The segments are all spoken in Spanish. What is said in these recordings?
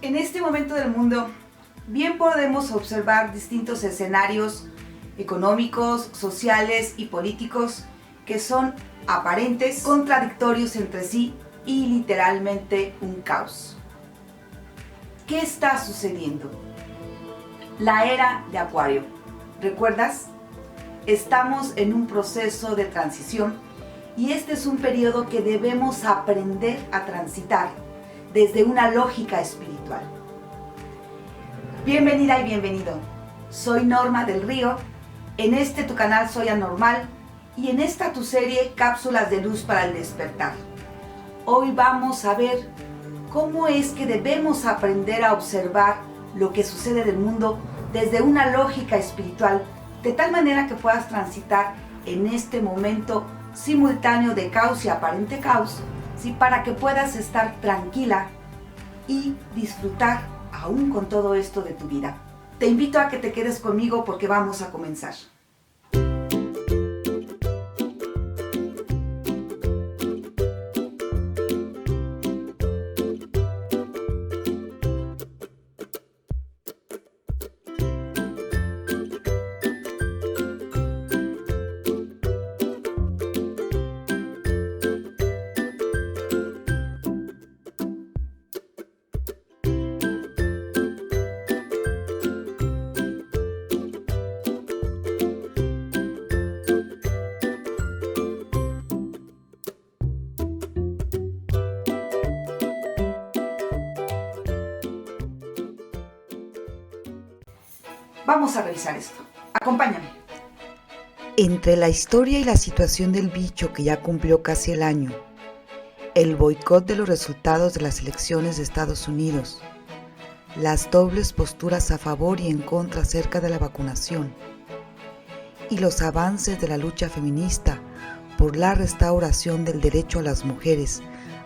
En este momento del mundo, bien podemos observar distintos escenarios económicos, sociales y políticos que son aparentes, contradictorios entre sí y literalmente un caos. ¿Qué está sucediendo? La era de Acuario. ¿Recuerdas? Estamos en un proceso de transición y este es un periodo que debemos aprender a transitar desde una lógica espiritual. Bienvenida y bienvenido. Soy Norma del Río. En este tu canal Soy Anormal y en esta tu serie Cápsulas de Luz para el Despertar. Hoy vamos a ver cómo es que debemos aprender a observar lo que sucede en el mundo desde una lógica espiritual, de tal manera que puedas transitar en este momento simultáneo de caos y aparente caos, ¿sí? Para que puedas estar tranquila y disfrutar aún con todo esto de tu vida. Te invito a que te quedes conmigo porque vamos a comenzar. Vamos a revisar esto. Acompáñame. Entre la historia y la situación del bicho que ya cumplió casi el año, el boicot de los resultados de las elecciones de Estados Unidos, las dobles posturas a favor y en contra acerca de la vacunación y los avances de la lucha feminista por la restauración del derecho a las mujeres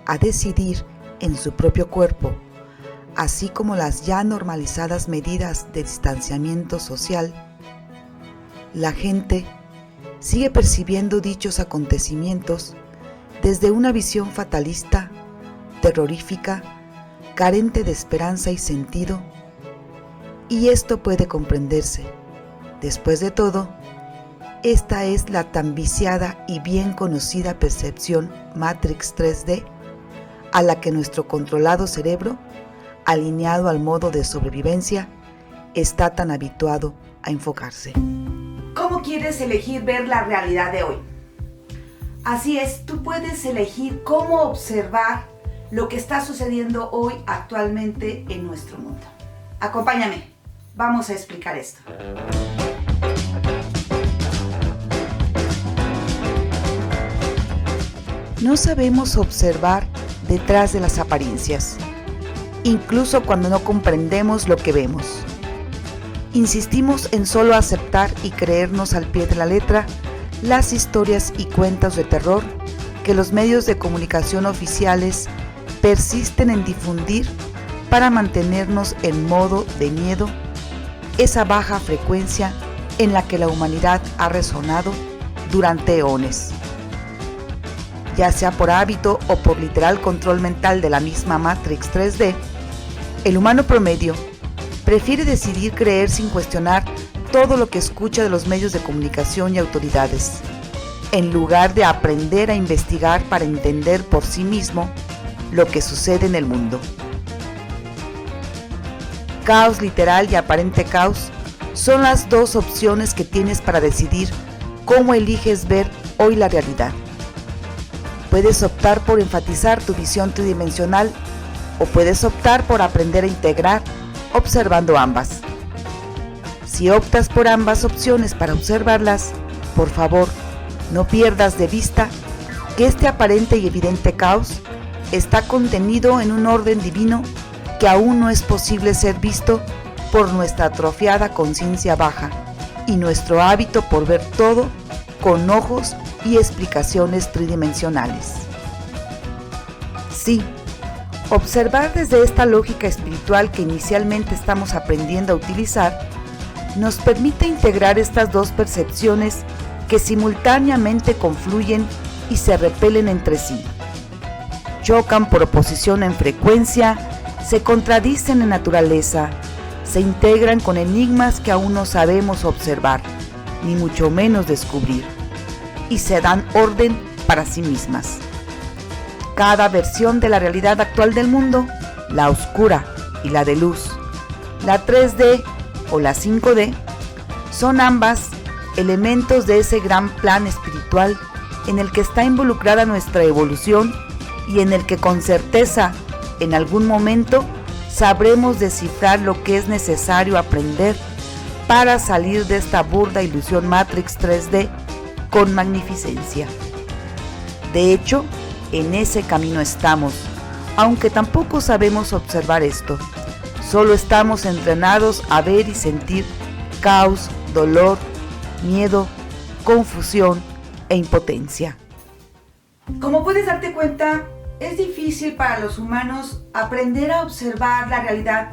a decidir en su propio cuerpo, así como las ya normalizadas medidas de distanciamiento social, la gente sigue percibiendo dichos acontecimientos desde una visión fatalista, terrorífica, carente de esperanza y sentido, y esto puede comprenderse. Después de todo, esta es la tan viciada y bien conocida percepción Matrix 3D a la que nuestro controlado cerebro, alineado al modo de sobrevivencia, está tan habituado a enfocarse. ¿Cómo quieres elegir ver la realidad de hoy? Así es, tú puedes elegir cómo observar lo que está sucediendo hoy actualmente en nuestro mundo. Acompáñame, vamos a explicar esto. No sabemos observar detrás de las apariencias, incluso cuando no comprendemos lo que vemos. Insistimos en solo aceptar y creernos al pie de la letra las historias y cuentos de terror que los medios de comunicación oficiales persisten en difundir para mantenernos en modo de miedo, esa baja frecuencia en la que la humanidad ha resonado durante eones. Ya sea por hábito o por literal control mental de la misma Matrix 3D, el humano promedio prefiere decidir creer sin cuestionar todo lo que escucha de los medios de comunicación y autoridades, en lugar de aprender a investigar para entender por sí mismo lo que sucede en el mundo. Caos literal y aparente caos son las dos opciones que tienes para decidir cómo eliges ver hoy la realidad. Puedes optar por enfatizar tu visión tridimensional o puedes optar por aprender a integrar observando ambas. Si optas por ambas opciones para observarlas, por favor, no pierdas de vista que este aparente y evidente caos está contenido en un orden divino que aún no es posible ser visto por nuestra atrofiada conciencia baja y nuestro hábito por ver todo con ojos y explicaciones tridimensionales. Sí, observar desde esta lógica espiritual que inicialmente estamos aprendiendo a utilizar nos permite integrar estas dos percepciones que simultáneamente confluyen y se repelen entre sí. Chocan por oposición en frecuencia, se contradicen en naturaleza, se integran con enigmas que aún no sabemos observar, ni mucho menos descubrir, y se dan orden para sí mismas. Cada versión de la realidad actual del mundo, la oscura y la de luz, la 3D o la 5D, son ambas elementos de ese gran plan espiritual en el que está involucrada nuestra evolución y en el que con certeza en algún momento sabremos descifrar lo que es necesario aprender para salir de esta burda ilusión Matrix 3D con magnificencia. De hecho, en ese camino estamos, aunque tampoco sabemos observar esto. Solo estamos entrenados a ver y sentir caos, dolor, miedo, confusión e impotencia. Como puedes darte cuenta, es difícil para los humanos aprender a observar la realidad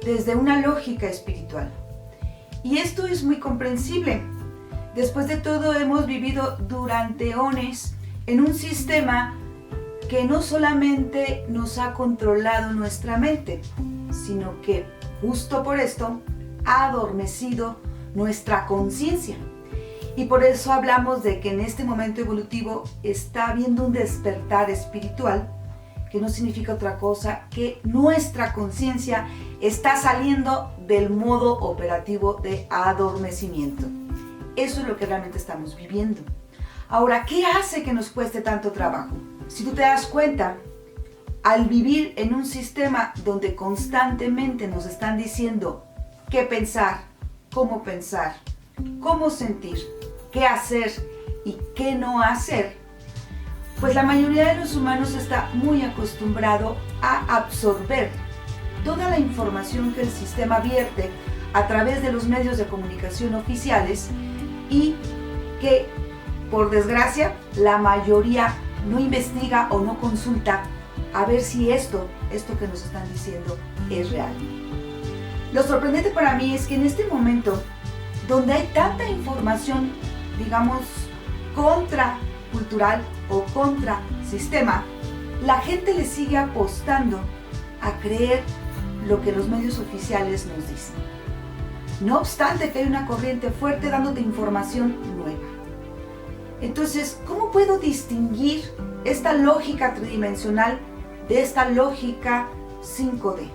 desde una lógica espiritual. Y esto es muy comprensible. Después de todo, hemos vivido durante eones en un sistema que no solamente nos ha controlado nuestra mente, sino que justo por esto ha adormecido nuestra conciencia. Y por eso hablamos de que en este momento evolutivo está habiendo un despertar espiritual, que no significa otra cosa que nuestra conciencia está saliendo del modo operativo de adormecimiento. Eso es lo que realmente estamos viviendo. Ahora, ¿qué hace que nos cueste tanto trabajo? Si tú te das cuenta, al vivir en un sistema donde constantemente nos están diciendo qué pensar, cómo sentir, qué hacer y qué no hacer, pues la mayoría de los humanos está muy acostumbrado a absorber toda la información que el sistema vierte a través de los medios de comunicación oficiales y que, por desgracia, la mayoría no investiga o no consulta a ver si esto que nos están diciendo es real. Lo sorprendente para mí es que en este momento, donde hay tanta información, digamos, contracultural o contra sistema, la gente le sigue apostando a creer lo que los medios oficiales nos dicen. No obstante que hay una corriente fuerte dándote información nueva. Entonces, ¿cómo puedo distinguir esta lógica tridimensional de esta lógica 5D?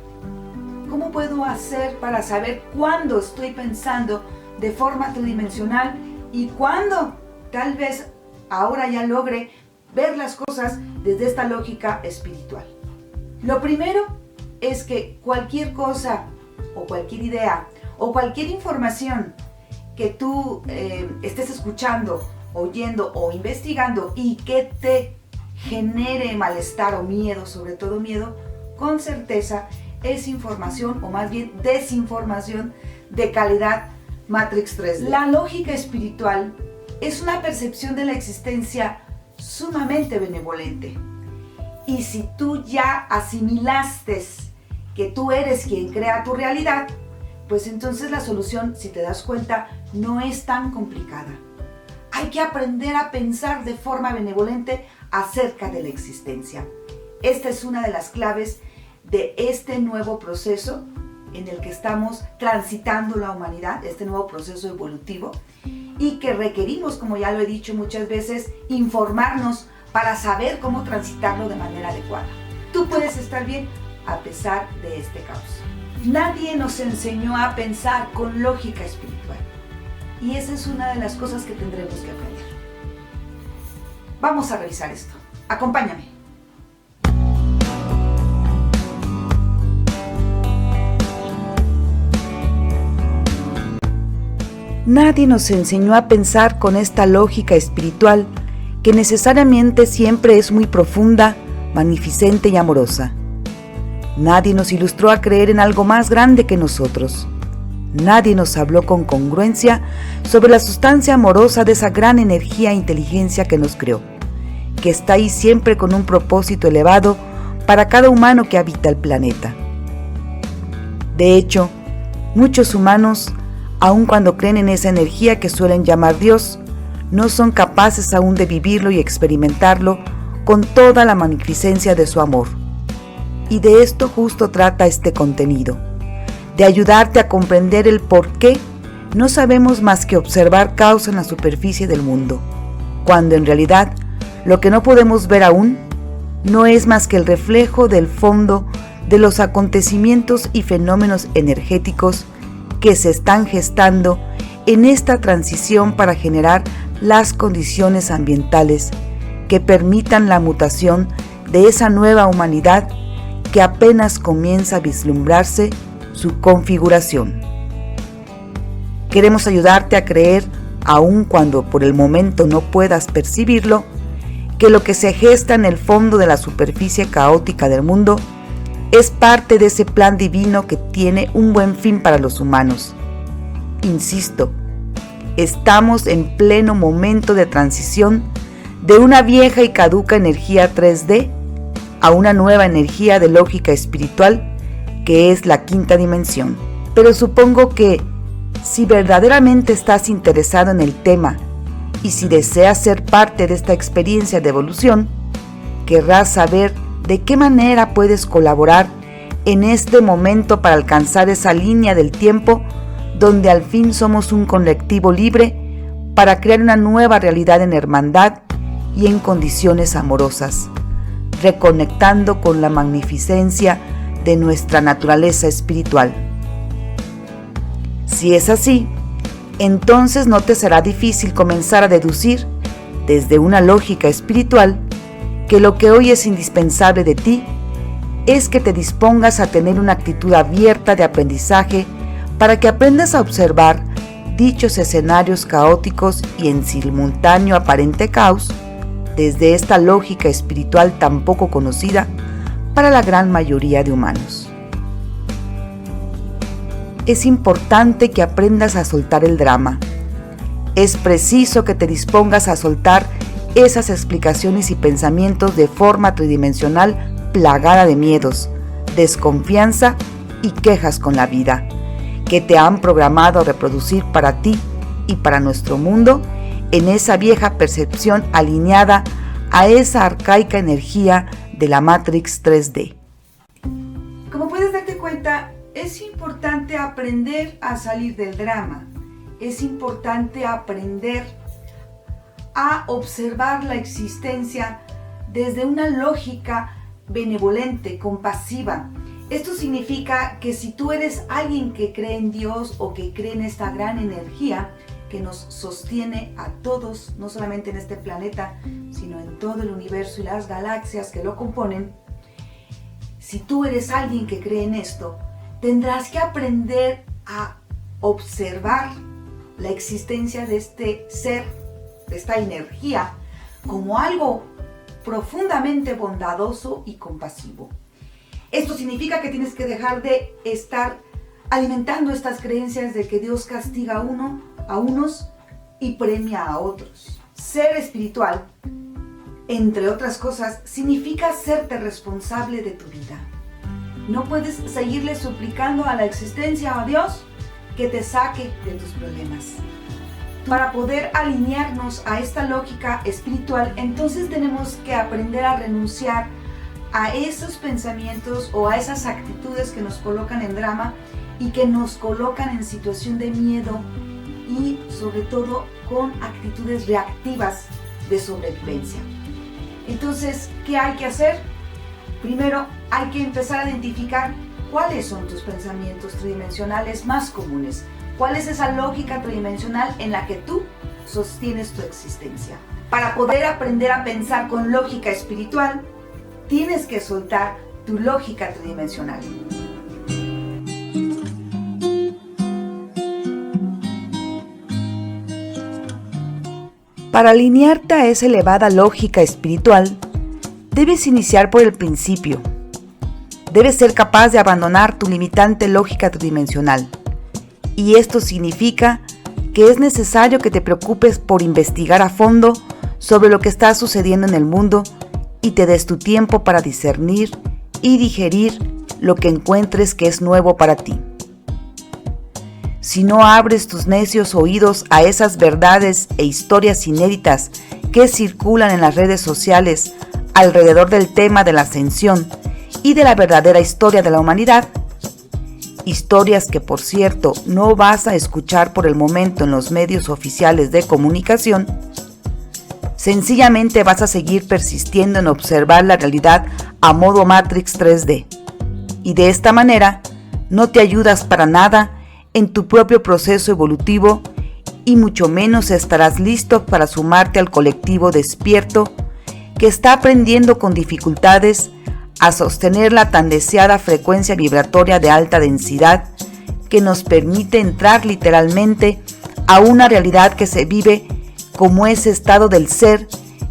¿Cómo puedo hacer para saber cuándo estoy pensando de forma tridimensional y cuándo tal vez ahora ya logre ver las cosas desde esta lógica espiritual? Lo primero es que cualquier cosa o cualquier idea o cualquier información que tú estés escuchando, oyendo o investigando y que te genere malestar o miedo, sobre todo miedo, con certeza es información o más bien desinformación de calidad Matrix 3D. La lógica espiritual es una percepción de la existencia sumamente benevolente. Y si tú ya asimilaste que tú eres quien crea tu realidad, pues entonces la solución, si te das cuenta, no es tan complicada. Hay que aprender a pensar de forma benevolente acerca de la existencia. Esta es una de las claves de este nuevo proceso en el que estamos transitando la humanidad, este nuevo proceso evolutivo, y que requerimos, como ya lo he dicho muchas veces, informarnos para saber cómo transitarlo de manera adecuada. Tú puedes estar bien a pesar de este caos. Nadie nos enseñó a pensar con lógica espiritual. Y esa es una de las cosas que tendremos que aprender. Vamos a revisar esto. Acompáñame. Nadie nos enseñó a pensar con esta lógica espiritual que necesariamente siempre es muy profunda, magnificente y amorosa. Nadie nos ilustró a creer en algo más grande que nosotros. Nadie nos habló con congruencia sobre la sustancia amorosa de esa gran energía e inteligencia que nos creó, que está ahí siempre con un propósito elevado para cada humano que habita el planeta. De hecho, muchos humanos, aun cuando creen en esa energía que suelen llamar Dios, no son capaces aún de vivirlo y experimentarlo con toda la magnificencia de su amor. Y de esto justo trata este contenido, de ayudarte a comprender el por qué no sabemos más que observar caos en la superficie del mundo, cuando en realidad lo que no podemos ver aún no es más que el reflejo del fondo de los acontecimientos y fenómenos energéticos que se están gestando en esta transición para generar las condiciones ambientales que permitan la mutación de esa nueva humanidad que apenas comienza a vislumbrarse su configuración. Queremos ayudarte a creer, aun cuando por el momento no puedas percibirlo, que lo que se gesta en el fondo de la superficie caótica del mundo es parte de ese plan divino que tiene un buen fin para los humanos. Insisto, estamos en pleno momento de transición de una vieja y caduca energía 3D a una nueva energía de lógica espiritual que es la quinta dimensión. Pero supongo que si verdaderamente estás interesado en el tema y si deseas ser parte de esta experiencia de evolución, querrás saber de qué manera puedes colaborar en este momento para alcanzar esa línea del tiempo donde al fin somos un colectivo libre para crear una nueva realidad en hermandad y en condiciones amorosas, reconectando con la magnificencia de nuestra naturaleza espiritual. Si es así, entonces no te será difícil comenzar a deducir, desde una lógica espiritual, que lo que hoy es indispensable de ti es que te dispongas a tener una actitud abierta de aprendizaje para que aprendas a observar dichos escenarios caóticos y en simultáneo aparente caos desde esta lógica espiritual tan poco conocida para la gran mayoría de humanos. Es importante que aprendas a soltar el drama. Es preciso que te dispongas a soltar esas explicaciones y pensamientos de forma tridimensional plagada de miedos, desconfianza y quejas con la vida, que te han programado a reproducir para ti y para nuestro mundo en esa vieja percepción alineada a esa arcaica energía de la Matrix 3D. Como puedes darte cuenta, es importante aprender a salir del drama. Es importante aprender a observar la existencia desde una lógica benevolente, compasiva. Esto significa que si tú eres alguien que cree en Dios o que cree en esta gran energía que nos sostiene a todos, no solamente en este planeta, sino en todo el universo y las galaxias que lo componen, si tú eres alguien que cree en esto, tendrás que aprender a observar la existencia de este ser, de esta energía, como algo profundamente bondadoso y compasivo. Esto significa que tienes que dejar de estar alimentando estas creencias de que Dios castiga a unos y premia a otros. Ser espiritual, entre otras cosas, significa hacerte responsable de tu vida. No puedes seguirle suplicando a la existencia, a Dios, que te saque de tus problemas. Para poder alinearnos a esta lógica espiritual, entonces tenemos que aprender a renunciar a esos pensamientos o a esas actitudes que nos colocan en drama y que nos colocan en situación de miedo y sobre todo con actitudes reactivas de sobrevivencia. Entonces, ¿qué hay que hacer? Primero, hay que empezar a identificar cuáles son tus pensamientos tridimensionales más comunes. ¿Cuál es esa lógica tridimensional en la que tú sostienes tu existencia? Para poder aprender a pensar con lógica espiritual, tienes que soltar tu lógica tridimensional. Para alinearte a esa elevada lógica espiritual, debes iniciar por el principio. Debes ser capaz de abandonar tu limitante lógica tridimensional. Y esto significa que es necesario que te preocupes por investigar a fondo sobre lo que está sucediendo en el mundo y te des tu tiempo para discernir y digerir lo que encuentres que es nuevo para ti. Si no abres tus necios oídos a esas verdades e historias inéditas que circulan en las redes sociales alrededor del tema de la ascensión y de la verdadera historia de la humanidad. Historias que, por cierto, no vas a escuchar por el momento en los medios oficiales de comunicación. Sencillamente vas a seguir persistiendo en observar la realidad a modo Matrix 3D. Y de esta manera no te ayudas para nada en tu propio proceso evolutivo y mucho menos estarás listo para sumarte al colectivo despierto que está aprendiendo con dificultades a sostener la tan deseada frecuencia vibratoria de alta densidad que nos permite entrar literalmente a una realidad que se vive como ese estado del ser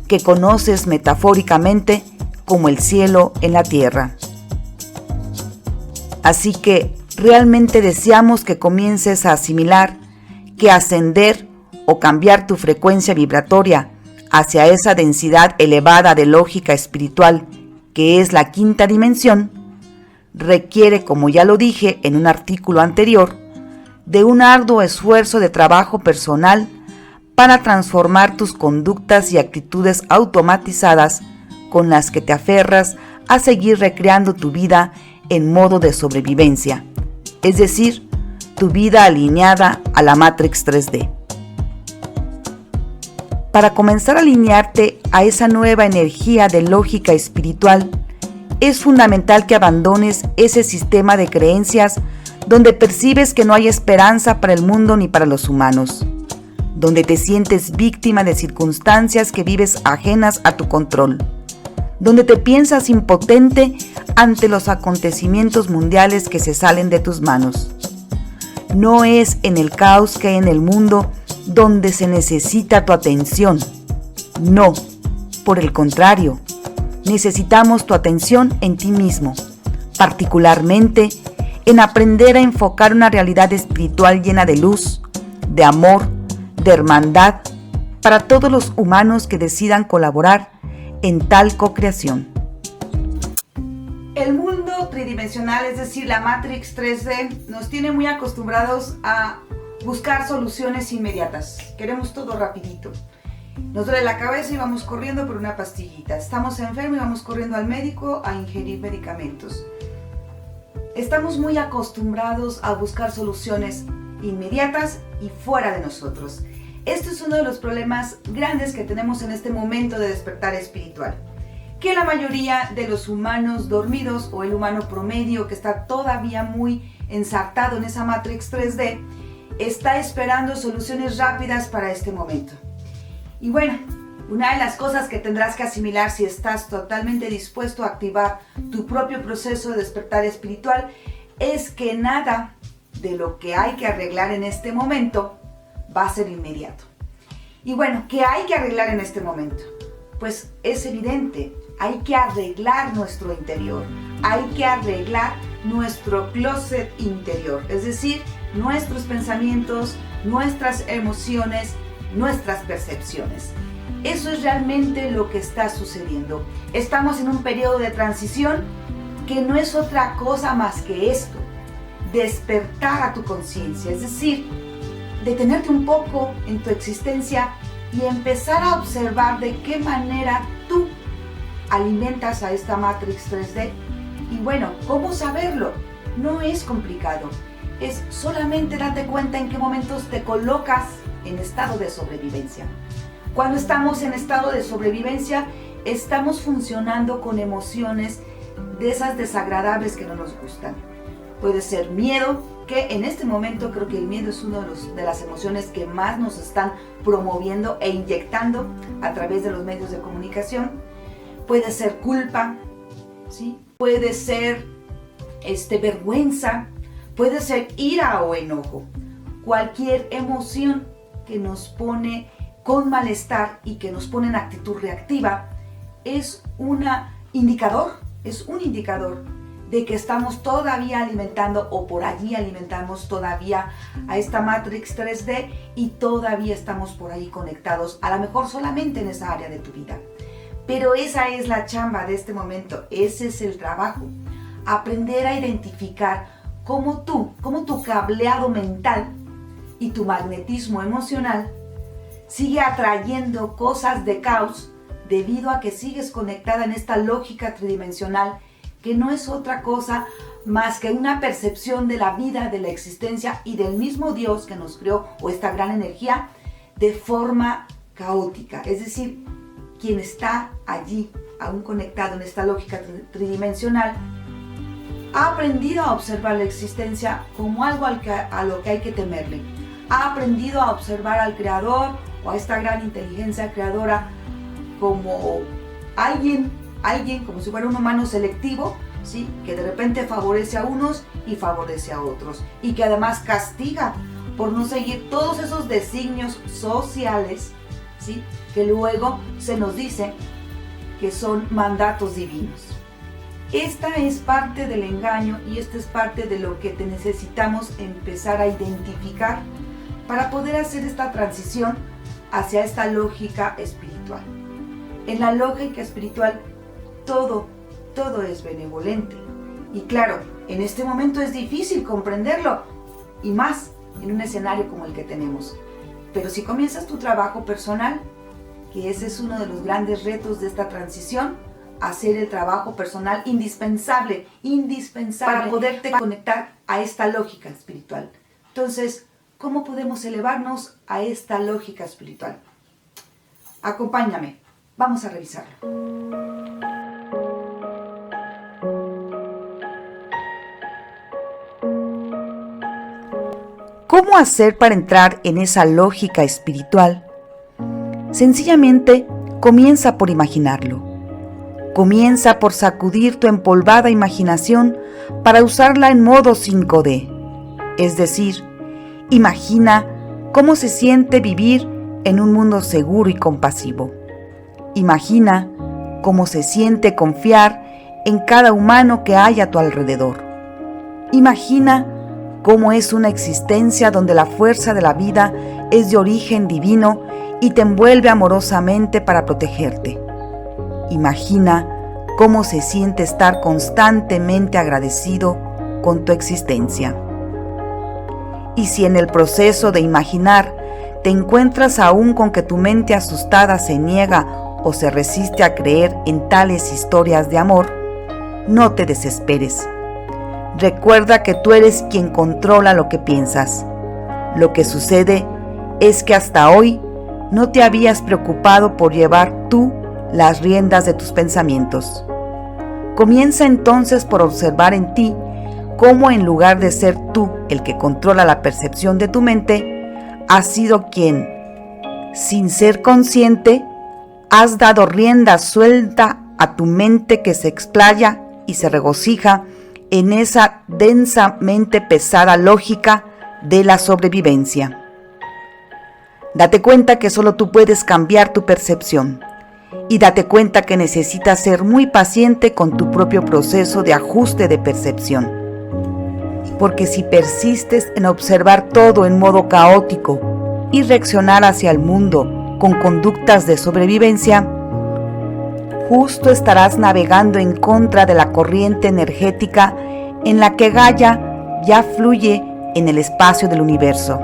que conoces metafóricamente como el cielo en la tierra. Así que realmente deseamos que comiences a asimilar que ascender o cambiar tu frecuencia vibratoria hacia esa densidad elevada de lógica espiritual que es la quinta dimensión, requiere, como ya lo dije en un artículo anterior, de un arduo esfuerzo de trabajo personal para transformar tus conductas y actitudes automatizadas con las que te aferras a seguir recreando tu vida en modo de sobrevivencia, es decir, tu vida alineada a la Matrix 3D. Para comenzar a alinearte a esa nueva energía de lógica espiritual, es fundamental que abandones ese sistema de creencias donde percibes que no hay esperanza para el mundo ni para los humanos, donde te sientes víctima de circunstancias que vives ajenas a tu control, donde te piensas impotente ante los acontecimientos mundiales que se salen de tus manos. No es en el caos que hay en el mundo donde se necesita tu atención. No, por el contrario, necesitamos tu atención en ti mismo, particularmente en aprender a enfocar una realidad espiritual llena de luz, de amor, de hermandad, para todos los humanos que decidan colaborar en tal co-creación. El mundo tridimensional, es decir, la Matrix 3D, nos tiene muy acostumbrados a buscar soluciones inmediatas. Queremos todo rapidito. Nos duele la cabeza y vamos corriendo por una pastillita. Estamos enfermos y vamos corriendo al médico a ingerir medicamentos. Estamos muy acostumbrados a buscar soluciones inmediatas y fuera de nosotros. Esto es uno de los problemas grandes que tenemos en este momento de despertar espiritual. Que la mayoría de los humanos dormidos o el humano promedio que está todavía muy ensartado en esa Matrix 3D está esperando soluciones rápidas para este momento. Y bueno, una de las cosas que tendrás que asimilar si estás totalmente dispuesto a activar tu propio proceso de despertar espiritual es que nada de lo que hay que arreglar en este momento va a ser inmediato. Y bueno, ¿qué hay que arreglar en este momento? Pues es evidente, hay que arreglar nuestro interior, hay que arreglar nuestro closet interior, es decir, nuestros pensamientos, nuestras emociones, nuestras percepciones. Eso es realmente lo que está sucediendo. Estamos en un periodo de transición que no es otra cosa más que esto, despertar a tu conciencia, es decir, detenerte un poco en tu existencia y empezar a observar de qué manera tú alimentas a esta Matrix 3D. Y bueno, ¿cómo saberlo? No es complicado, es solamente darte cuenta en qué momentos te colocas en estado de sobrevivencia. Cuando estamos en estado de sobrevivencia, estamos funcionando con emociones de esas desagradables que no nos gustan. Puede ser miedo, que en este momento creo que el miedo es una de las emociones que más nos están promoviendo e inyectando a través de los medios de comunicación. Puede ser culpa, ¿sí? Puede ser vergüenza, puede ser ira o enojo. Cualquier emoción que nos pone con malestar y que nos pone en actitud reactiva es un indicador de que estamos todavía alimentando o por allí alimentamos todavía a esta Matrix 3D y todavía estamos por ahí conectados, a lo mejor solamente en esa área de tu vida. Pero esa es la chamba de este momento, ese es el trabajo. Aprender a identificar cómo tu cableado mental y tu magnetismo emocional sigue atrayendo cosas de caos debido a que sigues conectada en esta lógica tridimensional que no es otra cosa más que una percepción de la vida, de la existencia y del mismo Dios que nos creó, o esta gran energía, de forma caótica. Es decir, quien está allí, aún conectado en esta lógica tridimensional, ha aprendido a observar la existencia como algo a lo que hay que temerle. Ha aprendido a observar al Creador o a esta gran inteligencia creadora como alguien como si fuera un humano selectivo, ¿sí? Que de repente favorece a unos y favorece a otros, y que además castiga por no seguir todos esos designios sociales, ¿sí? Que luego se nos dice que son mandatos divinos. Esta es parte del engaño y esta es parte de lo que necesitamos empezar a identificar para poder hacer esta transición hacia esta lógica espiritual. En la lógica espiritual todo es benevolente. Y claro, en este momento es difícil comprenderlo, y más en un escenario como el que tenemos. Pero si comienzas tu trabajo personal, que ese es uno de los grandes retos de esta transición, hacer el trabajo personal indispensable para poderte conectar a esta lógica espiritual. Entonces, ¿cómo podemos elevarnos a esta lógica espiritual? Acompáñame, vamos a revisarlo. ¿Cómo hacer para entrar en esa lógica espiritual? Sencillamente, comienza por imaginarlo. Comienza por sacudir tu empolvada imaginación para usarla en modo 5D. Es decir, imagina cómo se siente vivir en un mundo seguro y compasivo. Imagina cómo se siente confiar en cada humano que hay a tu alrededor. Imagina cómo es una existencia donde la fuerza de la vida es de origen divino y te envuelve amorosamente para protegerte. Imagina cómo se siente estar constantemente agradecido con tu existencia. Y si en el proceso de imaginar te encuentras aún con que tu mente asustada se niega o se resiste a creer en tales historias de amor, no te desesperes. Recuerda que tú eres quien controla lo que piensas. Lo que sucede es que hasta hoy no te habías preocupado por llevar tú las riendas de tus pensamientos. Comienza entonces por observar en ti cómo, en lugar de ser tú el que controla la percepción de tu mente, has sido quien, sin ser consciente, has dado rienda suelta a tu mente que se explaya y se regocija en esa densamente pesada lógica de la sobrevivencia. Date cuenta que solo tú puedes cambiar tu percepción, y date cuenta que necesitas ser muy paciente con tu propio proceso de ajuste de percepción. Porque si persistes en observar todo en modo caótico y reaccionar hacia el mundo con conductas de sobrevivencia, justo estarás navegando en contra de la corriente energética en la que Gaia ya fluye en el espacio del universo.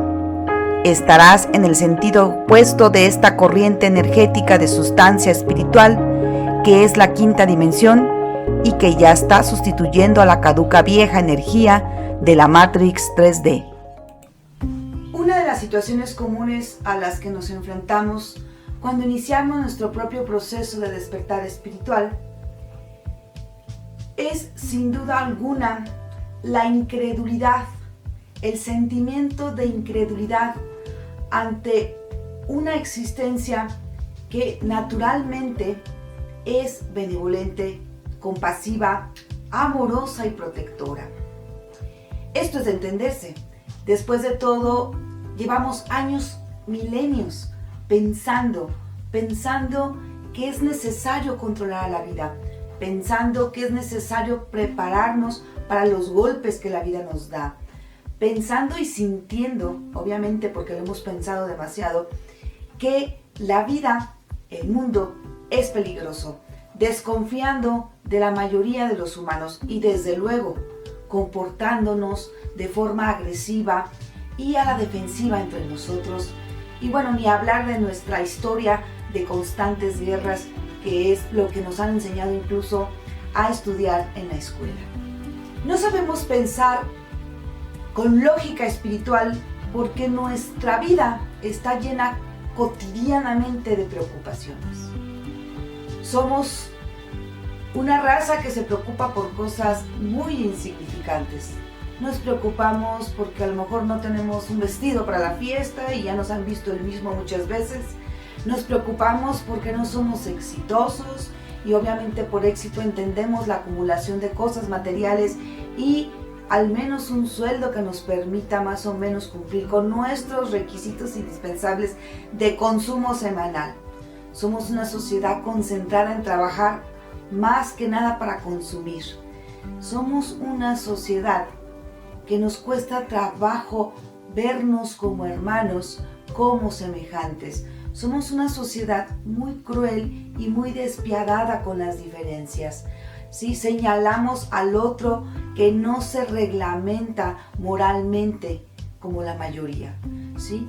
Estarás en el sentido opuesto de esta corriente energética de sustancia espiritual, que es la quinta dimensión y que ya está sustituyendo a la caduca vieja energía de la Matrix 3D. Una de las situaciones comunes a las que nos enfrentamos cuando iniciamos nuestro propio proceso de despertar espiritual es, sin duda alguna, la incredulidad, el sentimiento de incredulidad ante una existencia que naturalmente es benevolente, compasiva, amorosa y protectora. Esto es de entenderse. Después de todo, llevamos años, milenios, pensando que es necesario controlar a la vida, pensando que es necesario prepararnos para los golpes que la vida nos da, pensando y sintiendo, obviamente porque lo hemos pensado demasiado, que la vida, el mundo, es peligroso, desconfiando de la mayoría de los humanos y desde luego comportándonos de forma agresiva y a la defensiva entre nosotros. Y bueno, ni hablar de nuestra historia de constantes guerras, que es lo que nos han enseñado incluso a estudiar en la escuela. No sabemos pensar con lógica espiritual porque nuestra vida está llena cotidianamente de preocupaciones. Somos una raza que se preocupa por cosas muy insignificantes. Nos preocupamos porque a lo mejor no tenemos un vestido para la fiesta y ya nos han visto el mismo muchas veces. Nos preocupamos porque no somos exitosos y obviamente por éxito entendemos la acumulación de cosas materiales y al menos un sueldo que nos permita más o menos cumplir con nuestros requisitos indispensables de consumo semanal. Somos una sociedad concentrada en trabajar más que nada para consumir. Somos una sociedad que nos cuesta trabajo vernos como hermanos, como semejantes. Somos una sociedad muy cruel y muy despiadada con las diferencias. ¿Sí? Señalamos al otro que no se reglamenta moralmente como la mayoría. ¿Sí?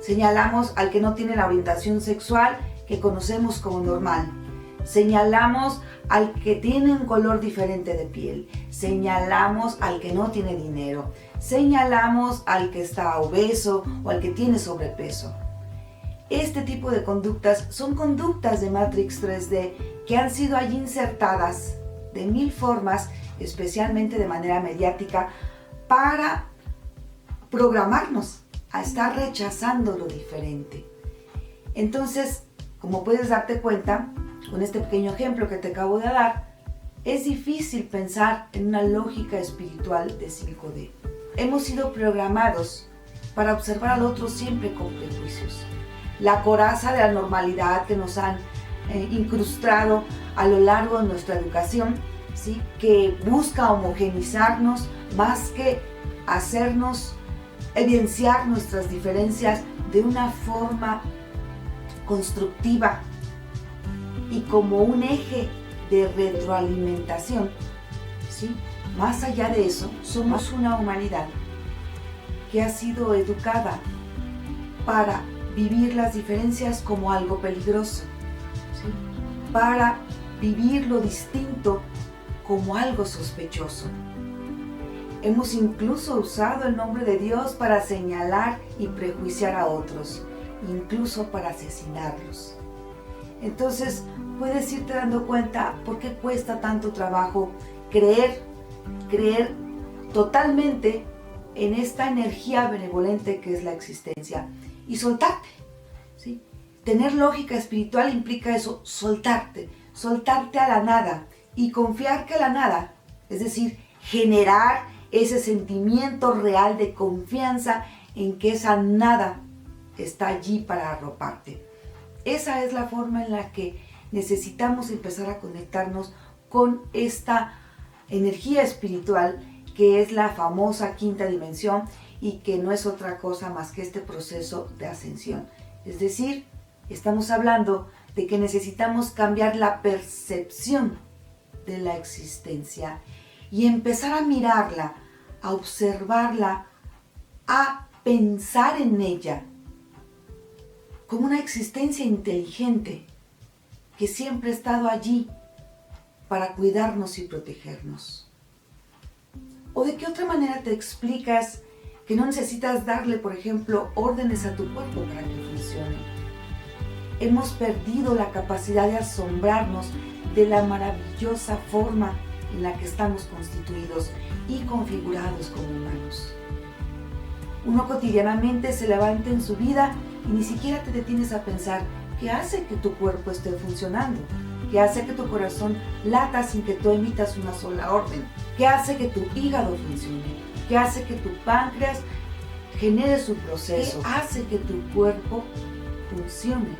Señalamos al que no tiene la orientación sexual que conocemos como normal. Señalamos al que tiene un color diferente de piel. Señalamos al que no tiene dinero. Señalamos al que está obeso o al que tiene sobrepeso. Este tipo de conductas son conductas de Matrix 3D que han sido allí insertadas de mil formas, especialmente de manera mediática, para programarnos a estar rechazando lo diferente. Entonces, como puedes darte cuenta, con este pequeño ejemplo que te acabo de dar, es difícil pensar en una lógica espiritual de 5D. Hemos sido programados para observar al otro siempre con prejuicios. La coraza de la normalidad que nos han incrustado a lo largo de nuestra educación, ¿sí? Que busca homogeneizarnos más que hacernos evidenciar nuestras diferencias de una forma constructiva y como un eje de retroalimentación, ¿sí? Más allá de eso, somos una humanidad que ha sido educada para vivir las diferencias como algo peligroso, ¿sí? Para vivir lo distinto como algo sospechoso. Hemos incluso usado el nombre de Dios para señalar y prejuiciar a otros, incluso para asesinarlos. Entonces, puedes irte dando cuenta por qué cuesta tanto trabajo creer totalmente en esta energía benevolente que es la existencia y soltarte, ¿sí? Tener lógica espiritual implica eso, soltarte a la nada y confiar que la nada, es decir, generar ese sentimiento real de confianza en que esa nada está allí para arroparte. Esa es la forma en la que necesitamos empezar a conectarnos con esta energía espiritual que es la famosa quinta dimensión y que no es otra cosa más que este proceso de ascensión. Es decir, estamos hablando de que necesitamos cambiar la percepción de la existencia y empezar a mirarla, a observarla, a pensar en ella como una existencia inteligente que siempre ha estado allí para cuidarnos y protegernos. ¿O de qué otra manera te explicas que no necesitas darle, por ejemplo, órdenes a tu cuerpo para que funcione? Hemos perdido la capacidad de asombrarnos de la maravillosa forma en la que estamos constituidos y configurados como humanos. Uno cotidianamente se levanta en su vida y ni siquiera te detienes a pensar qué hace que tu cuerpo esté funcionando, qué hace que tu corazón lata sin que tú emitas una sola orden, qué hace que tu hígado funcione, qué hace que tu páncreas genere su proceso, qué hace que tu cuerpo funcione,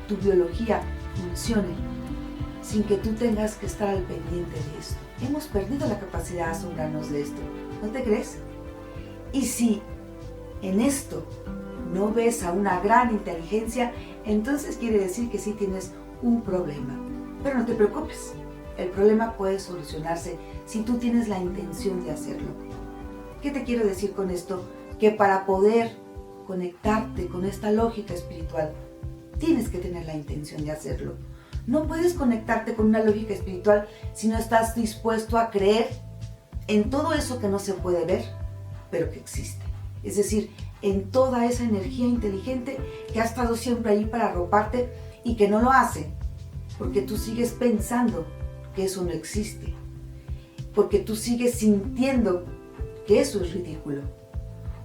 tu biología funcione, sin que tú tengas que estar al pendiente de esto. Hemos perdido la capacidad de asombrarnos de esto, ¿no te crees? Y si en esto no ves a una gran inteligencia, entonces quiere decir que sí tienes un problema. Pero no te preocupes, el problema puede solucionarse si tú tienes la intención de hacerlo. ¿Qué te quiero decir con esto? Que para poder conectarte con esta lógica espiritual, tienes que tener la intención de hacerlo. No puedes conectarte con una lógica espiritual si no estás dispuesto a creer en todo eso que no se puede ver, pero que existe. Es decir, en toda esa energía inteligente que ha estado siempre ahí para arroparte y que no lo hace, porque tú sigues pensando que eso no existe, porque tú sigues sintiendo que eso es ridículo,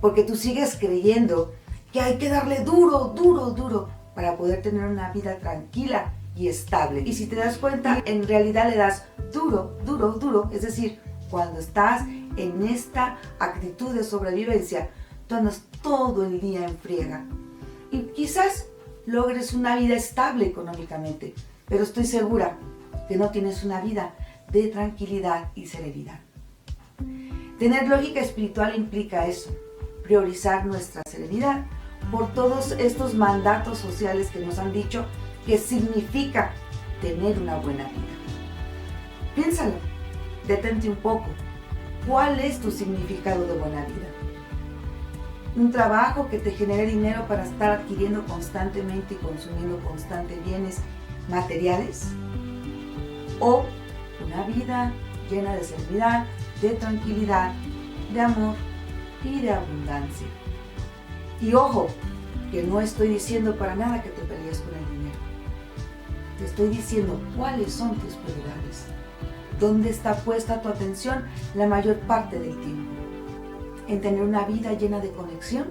porque tú sigues creyendo que hay que darle duro para poder tener una vida tranquila y estable. Y si te das cuenta, en realidad le das duro, es decir, cuando estás en esta actitud de sobrevivencia, tú andas todo el día en friega. Y quizás logres una vida estable económicamente, pero estoy segura que no tienes una vida de tranquilidad y serenidad. Tener lógica espiritual implica eso, priorizar nuestra serenidad por todos estos mandatos sociales que nos han dicho que significa tener una buena vida. Piénsalo, detente un poco. ¿Cuál es tu significado de buena vida? ¿Un trabajo que te genere dinero para estar adquiriendo constantemente y consumiendo constantes bienes materiales? ¿O una vida llena de serenidad, de tranquilidad, de amor y de abundancia? Y ojo, que no estoy diciendo para nada que te pelees con el dinero. Te estoy diciendo cuáles son tus prioridades. ¿Dónde está puesta tu atención la mayor parte del tiempo? ¿En tener una vida llena de conexión?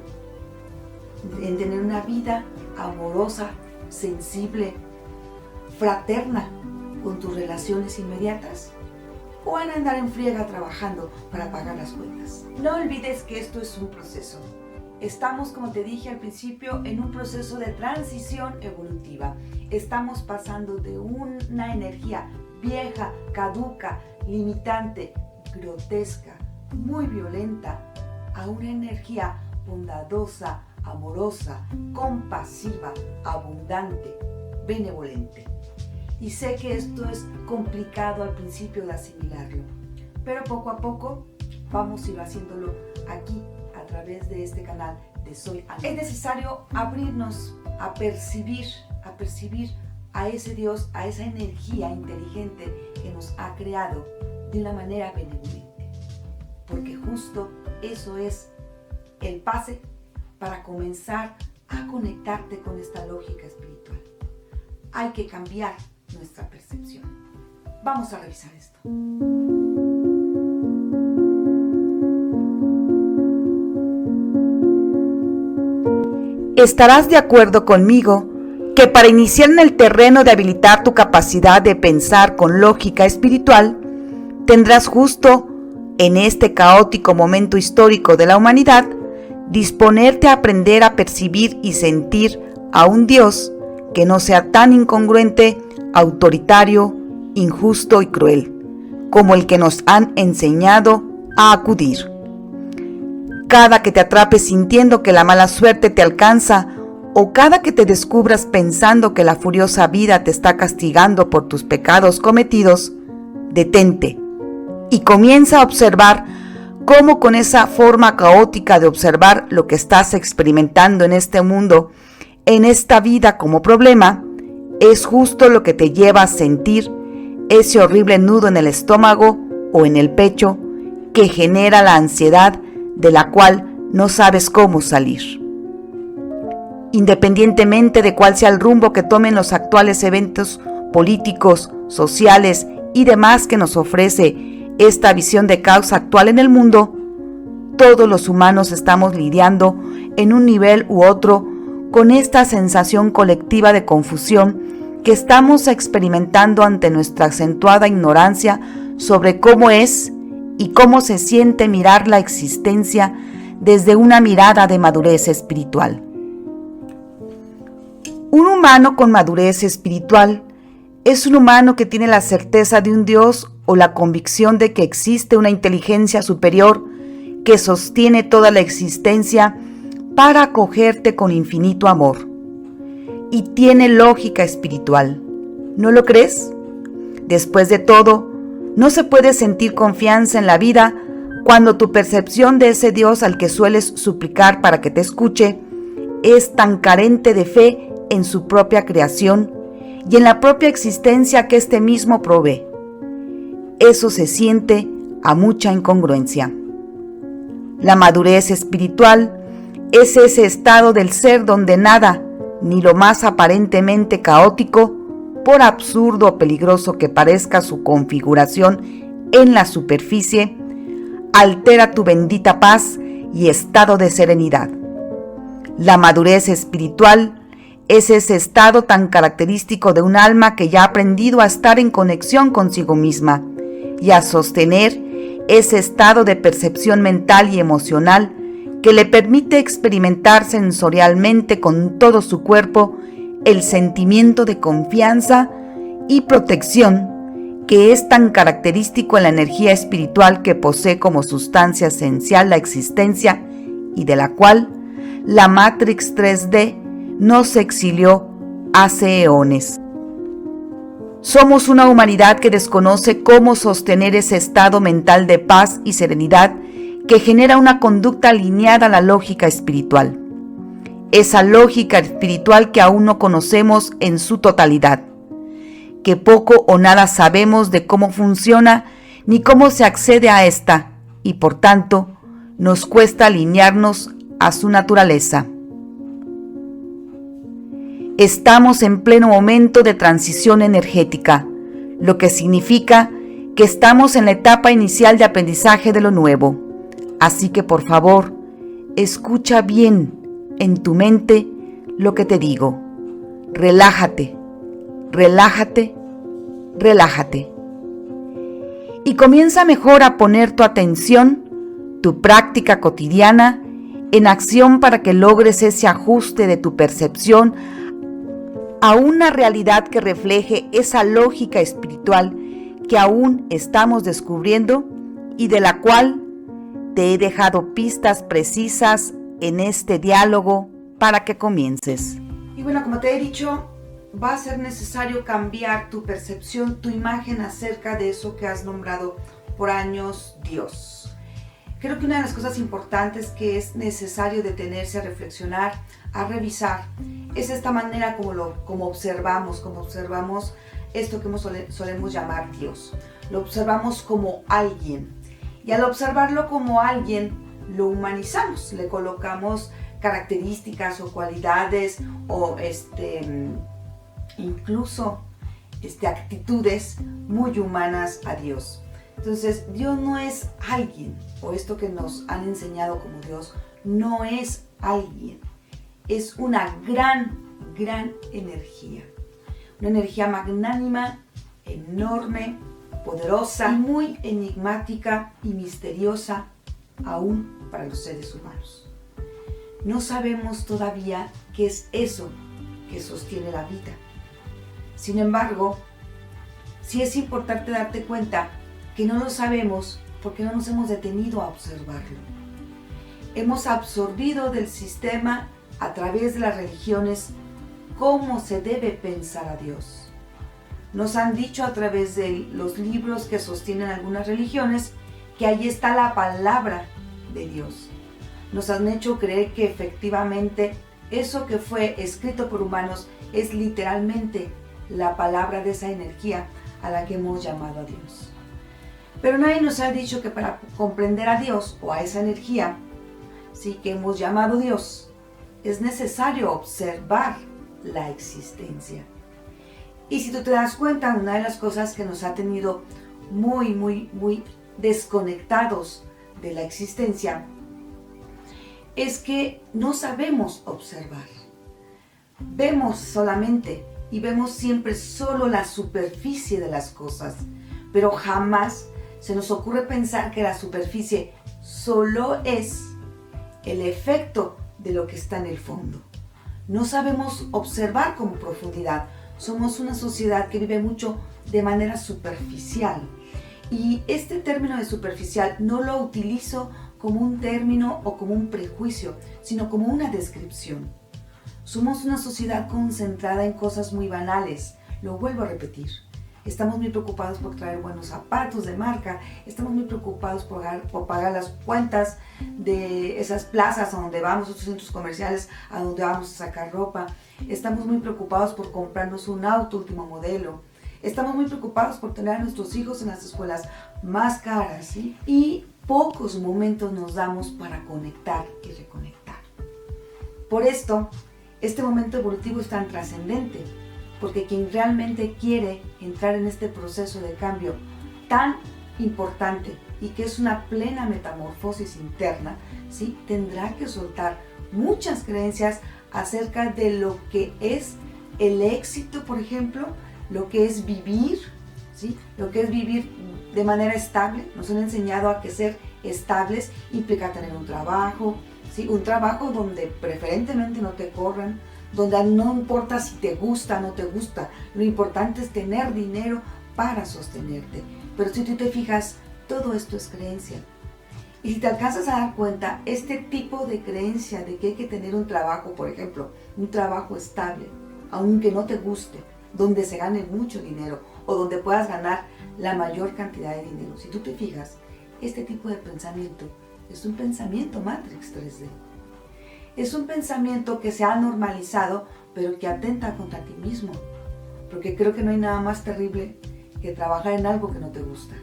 ¿En tener una vida amorosa, sensible, fraterna con tus relaciones inmediatas? ¿O en andar en friega trabajando para pagar las cuentas? No olvides que esto es un proceso. Estamos, como te dije al principio, en un proceso de transición evolutiva. Estamos pasando de una energía vieja, caduca, limitante, grotesca, muy violenta, a una energía bondadosa, amorosa, compasiva, abundante, benevolente. Y sé que esto es complicado al principio de asimilarlo, pero poco a poco vamos a ir haciéndolo aquí a través de este canal de Soy Anormal. Es necesario abrirnos a percibir a ese Dios, a esa energía inteligente que nos ha creado de una manera benevolente, porque justo eso es el pase para comenzar a conectarte con esta lógica espiritual. Hay que cambiar nuestra percepción. Vamos a revisar esto. Estarás de acuerdo conmigo que para iniciar en el terreno de habilitar tu capacidad de pensar con lógica espiritual, tendrás justo en este caótico momento histórico de la humanidad, disponerte a aprender a percibir y sentir a un Dios que no sea tan incongruente, autoritario, injusto y cruel, como el que nos han enseñado a acudir. Cada que te atrapes sintiendo que la mala suerte te alcanza, o cada que te descubras pensando que la furiosa vida te está castigando por tus pecados cometidos, detente y comienza a observar cómo con esa forma caótica de observar lo que estás experimentando en este mundo, en esta vida como problema, es justo lo que te lleva a sentir ese horrible nudo en el estómago o en el pecho que genera la ansiedad de la cual no sabes cómo salir. Independientemente de cuál sea el rumbo que tomen los actuales eventos políticos, sociales y demás que nos ofrece esta visión de caos actual en el mundo, todos los humanos estamos lidiando en un nivel u otro con esta sensación colectiva de confusión que estamos experimentando ante nuestra acentuada ignorancia sobre cómo es y cómo se siente mirar la existencia desde una mirada de madurez espiritual. Un humano con madurez espiritual es un humano que tiene la certeza de un Dios o la convicción de que existe una inteligencia superior que sostiene toda la existencia para acogerte con infinito amor. Y tiene lógica espiritual. ¿No lo crees? Después de todo, no se puede sentir confianza en la vida cuando tu percepción de ese Dios al que sueles suplicar para que te escuche es tan carente de fe en su propia creación y en la propia existencia que este mismo provee. Eso se siente a mucha incongruencia. La madurez espiritual es ese estado del ser donde nada, ni lo más aparentemente caótico, por absurdo o peligroso que parezca su configuración en la superficie, altera tu bendita paz y estado de serenidad. La madurez espiritual es ese estado tan característico de un alma que ya ha aprendido a estar en conexión consigo misma y a sostener ese estado de percepción mental y emocional que le permite experimentar sensorialmente con todo su cuerpo el sentimiento de confianza y protección que es tan característico en la energía espiritual que posee como sustancia esencial la existencia y de la cual la Matrix 3D nos exilió hace eones. Somos una humanidad que desconoce cómo sostener ese estado mental de paz y serenidad que genera una conducta alineada a la lógica espiritual. Esa lógica espiritual que aún no conocemos en su totalidad, que poco o nada sabemos de cómo funciona ni cómo se accede a esta, y por tanto nos cuesta alinearnos a su naturaleza. Estamos en pleno momento de transición energética, lo que significa que estamos en la etapa inicial de aprendizaje de lo nuevo. Así que por favor, escucha bien en tu mente lo que te digo. Relájate, relájate, relájate. Y comienza mejor a poner tu atención, tu práctica cotidiana, en acción para que logres ese ajuste de tu percepción a una realidad que refleje esa lógica espiritual que aún estamos descubriendo y de la cual te he dejado pistas precisas en este diálogo para que comiences. Y bueno, como te he dicho, va a ser necesario cambiar tu percepción, tu imagen acerca de eso que has nombrado por años Dios. Creo que una de las cosas importantes que es necesario detenerse a reflexionar, a revisar, es esta manera como observamos esto que solemos llamar Dios. Lo observamos como alguien. Y al observarlo como alguien, lo humanizamos, le colocamos características o cualidades o incluso actitudes muy humanas a Dios. Entonces, Dios no es alguien, o esto que nos han enseñado como Dios, no es alguien. Es una gran energía. Una energía magnánima, enorme, poderosa, y muy enigmática y misteriosa aún para los seres humanos. No sabemos todavía qué es eso que sostiene la vida. Sin embargo, sí es importante darte cuenta que no lo sabemos porque no nos hemos detenido a observarlo. Hemos absorbido del sistema a través de las religiones cómo se debe pensar a Dios. Nos han dicho a través de los libros que sostienen algunas religiones que ahí está la palabra de Dios. Nos han hecho creer que efectivamente eso que fue escrito por humanos es literalmente la palabra de esa energía a la que hemos llamado a Dios. Pero nadie nos ha dicho que para comprender a Dios o a esa energía, sí que hemos llamado Dios, es necesario observar la existencia. Y si tú te das cuenta, una de las cosas que nos ha tenido muy desconectados de la existencia es que no sabemos observar. Vemos solamente y vemos siempre solo la superficie de las cosas, pero jamás se nos ocurre pensar que la superficie solo es el efecto de lo que está en el fondo. No sabemos observar con profundidad. Somos una sociedad que vive mucho de manera superficial. Y este término de superficial no lo utilizo como un término o como un prejuicio, sino como una descripción. Somos una sociedad concentrada en cosas muy banales. Lo vuelvo a repetir. estamos muy preocupados por traer buenos zapatos de marca, estamos muy preocupados por pagar las cuentas de esas plazas a donde vamos, esos centros comerciales a donde vamos a sacar ropa, estamos muy preocupados por comprarnos un auto último modelo, estamos muy preocupados por tener a nuestros hijos en las escuelas más caras, ¿sí? Y pocos momentos nos damos para conectar y reconectar. Por esto, este momento evolutivo es tan trascendente, porque quien realmente quiere entrar en este proceso de cambio tan importante y que es una plena metamorfosis interna, ¿sí? Tendrá que soltar muchas creencias acerca de lo que es el éxito, por ejemplo, lo que es vivir, ¿sí? Lo que es vivir de manera estable. Nos han enseñado a que ser estables implica tener un trabajo, ¿sí? Un trabajo donde preferentemente no te corran, donde no importa si te gusta o no te gusta, lo importante es tener dinero para sostenerte. Pero si tú te fijas, todo esto es creencia. Y si te alcanzas a dar cuenta, este tipo de creencia de que hay que tener un trabajo, por ejemplo, un trabajo estable, aunque no te guste, donde se gane mucho dinero o donde puedas ganar la mayor cantidad de dinero. Si tú te fijas, este tipo de pensamiento es un pensamiento Matrix 3D. Es un pensamiento que se ha normalizado, pero que atenta contra ti mismo. Porque creo que no hay nada más terrible que trabajar en algo que no te gusta,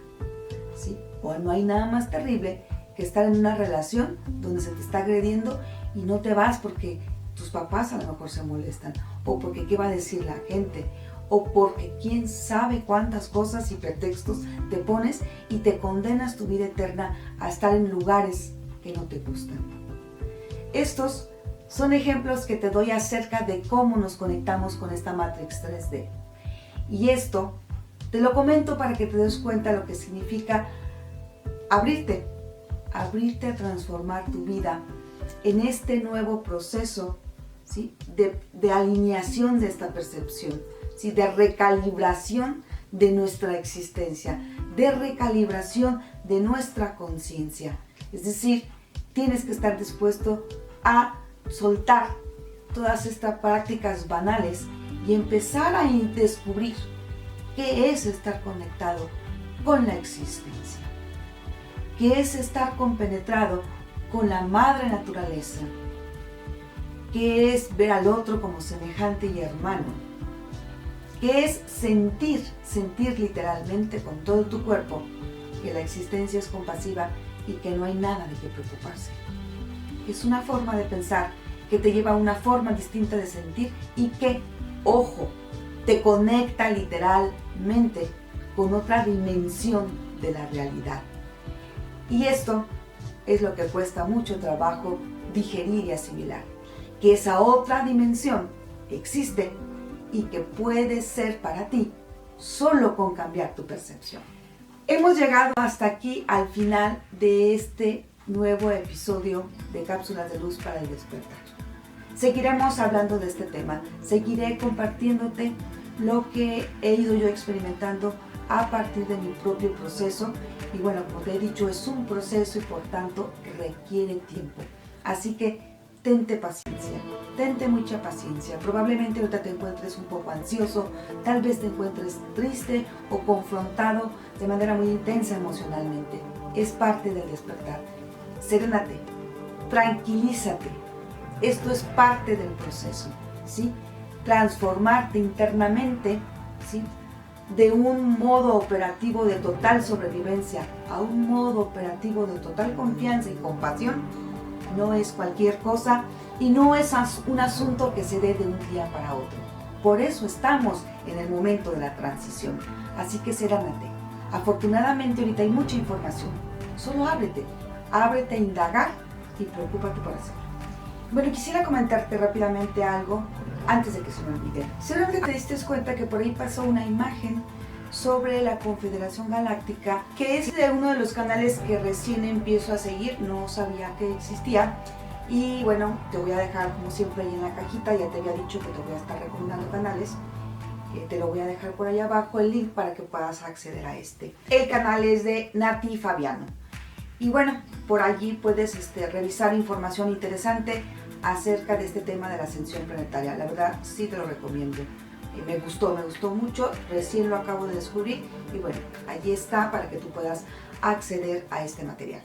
¿sí? O no hay nada más terrible que estar en una relación donde se te está agrediendo y no te vas porque tus papás a lo mejor se molestan, o porque qué va a decir la gente, o porque quién sabe cuántas cosas y pretextos te pones y te condenas tu vida eterna a estar en lugares que no te gustan. Estos son ejemplos que te doy acerca de cómo nos conectamos con esta Matrix 3D. Y esto te lo comento para que te des cuenta de lo que significa abrirte a transformar tu vida en este nuevo proceso, ¿sí? de alineación de esta percepción, ¿sí? De recalibración de nuestra existencia, de recalibración de nuestra conciencia. Es decir, tienes que estar dispuesto a soltar todas estas prácticas banales y empezar a descubrir qué es estar conectado con la existencia, qué es estar compenetrado con la madre naturaleza, qué es ver al otro como semejante y hermano, qué es sentir literalmente con todo tu cuerpo que la existencia es compasiva y que no hay nada de qué preocuparse. Es una forma de pensar que te lleva a una forma distinta de sentir y que, ojo, te conecta literalmente con otra dimensión de la realidad. Y esto es lo que cuesta mucho trabajo digerir y asimilar, que esa otra dimensión existe y que puede ser para ti solo con cambiar tu percepción. Hemos llegado hasta aquí al final de este nuevo episodio de Cápsulas de Luz para el Despertar. Seguiremos hablando de este tema, seguiré compartiéndote lo que he ido yo experimentando a partir de mi propio proceso y bueno, como te he dicho, es un proceso y por tanto requiere tiempo. Así que tente paciencia, tente mucha paciencia. Probablemente ahorita te encuentres un poco ansioso, tal vez te encuentres triste o confrontado de manera muy intensa emocionalmente. Es parte del despertar. Serénate, tranquilízate. Esto es parte del proceso, ¿sí? Transformarte internamente, ¿sí? De un modo operativo de total sobrevivencia a un modo operativo de total confianza y compasión no es cualquier cosa y no es un asunto que se dé de un día para otro. Por eso estamos en el momento de la transición. Así que serénate. Afortunadamente ahorita hay mucha información. Solo ábrete a indagar y preocúpate por hacerlo. Bueno, quisiera comentarte rápidamente algo antes de que se me olvide. Seguramente te diste cuenta que por ahí pasó una imagen sobre la Confederación Galáctica, que es de uno de los canales que recién empiezo a seguir, no sabía que existía. Y bueno, te voy a dejar como siempre ahí en la cajita, ya te había dicho que te voy a estar recomendando canales. Te lo voy a dejar por ahí abajo el link para que puedas acceder a este. El canal es de Nati Fabiano. Y bueno, por allí puedes revisar información interesante acerca de este tema de la ascensión planetaria. La verdad sí te lo recomiendo, me gustó mucho, recién lo acabo de descubrir y bueno, allí está para que tú puedas acceder a este material.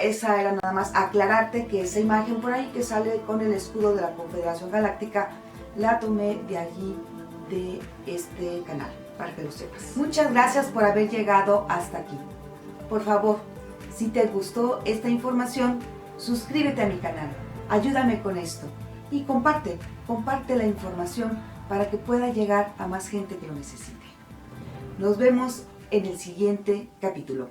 Esa era nada más aclararte que esa imagen por ahí que sale con el escudo de la Confederación Galáctica la tomé de allí, de este canal, para que lo sepas. Muchas gracias por haber llegado hasta aquí. Por favor, si te gustó esta información, suscríbete a mi canal, ayúdame con esto y comparte la información para que pueda llegar a más gente que lo necesite. Nos vemos en el siguiente capítulo.